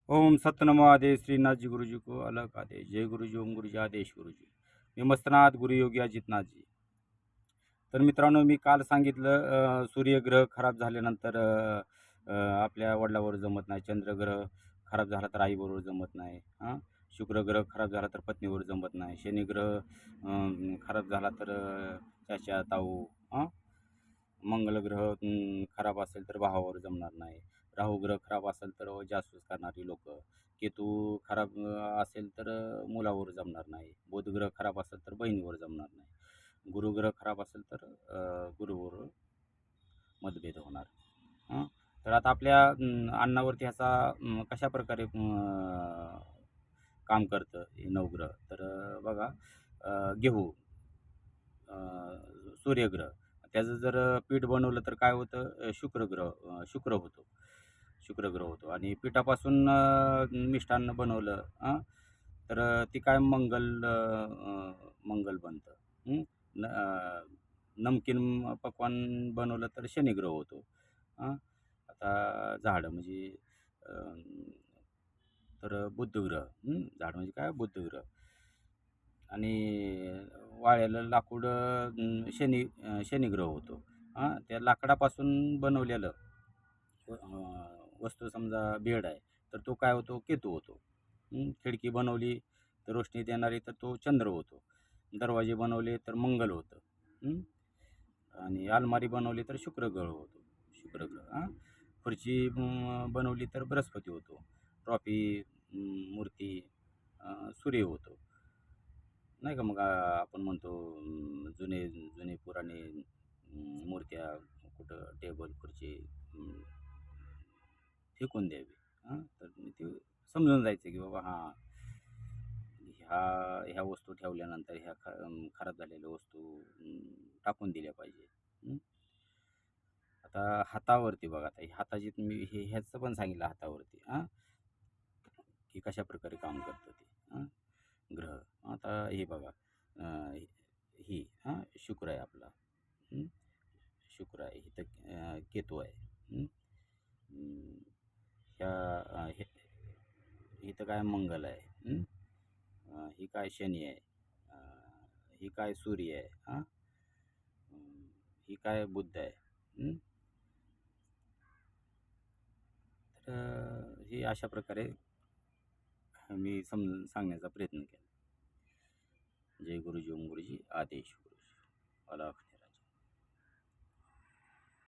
ओम सतनमो आदेश श्रीनाथ जी गुरुजी को अलग आदेश जय गुरुजी ओम गुरुजी आदेश गुरुजी. मी मस्तनाथ गुरुयोगी अजितनाथजी. तर मित्रांनो, मी काल सांगितलं सूर्यग्रह खराब झाल्यानंतर आपल्या वडिलावर जमत नाही. चंद्रग्रह खराब झाला तर आईबरोबर जमत नाही. शुक्रग्रह खराब झाला तर पत्नीवर जमत नाही. शनिग्रह खराब झाला तर चाचा ताऊ. मंगळग्रह खराब असेल तर भावावर जमणार नाही. राहुग्रह खराब असेल तर जासूस करणारी लोक. केतू खराब असेल तर मुलावर जमणार नाही. बुधग्रह खराब असेल तर बहिणीवर जमणार नाही. गुरुग्रह खराब असेल तर गुरुवर मतभेद होणार. तर आता आपल्या अन्नावरती ह्याचा कशा प्रकारे काम करतं हे नवग्रह. तर बघा, गहू, सूर्यग्रह त्याचं जर पीठ बनवलं तर काय होतं, शुक्र होतो. शुक्रग्रह होतो. आणि पिठापासून मिष्टान्न बनवलं तर ती काय मंगल बनतं. नमकीन पक्वान बनवलं तर शनिग्रह होतो. आता झाडं म्हणजे तर बुधग्रह. झाड म्हणजे काय, बुधग्रह. आणि वाळलेलं लाकूड शनिग्रह होतो. त्या लाकडापासून बनवलेलं वस्तू, समजा बेड आहे तर तो काय होतो, केतू होतो. खिडकी बनवली तर रोशनी देणारी तर तो चंद्र होतो. दरवाजे बनवले तर मंगल होतं. आणि अलमारी बनवली तर शुक्रग्रह. खुर्ची बनवली तर बृहस्पती होतो. ट्रॉफी, मूर्ती, सूर्य होतो. नाही का. मग आपण म्हणतो जुने जुने पुराणे मूर्त्या कुठं टेबल खुर्ची फेकून द्यावी. तर ते समजून जायचं की बाबा ह्या वस्तू ठेवल्यानंतर ह्या खराब झालेल्या वस्तू टाकून दिल्या पाहिजे. आता हातावरती बघा, आता हाताची तुम्ही ह्याचं पण सांगितलं हातावरती की कशा प्रकारे काम करतं ते ग्रह. आता हे बघा, ही शुक्र आहे आपला. शुक्र आहे इथं, केतू आहे. इथं काय मंगल आहे. ही काय शनी आहे. ही काय सूर्य आहे. ही काय बुध आहे. तर हे अशा प्रकारे मी समजून सांगण्याचा प्रयत्न केला. जय गुरुजी ओम गुरुजी आदेश गुरुजी. अलग.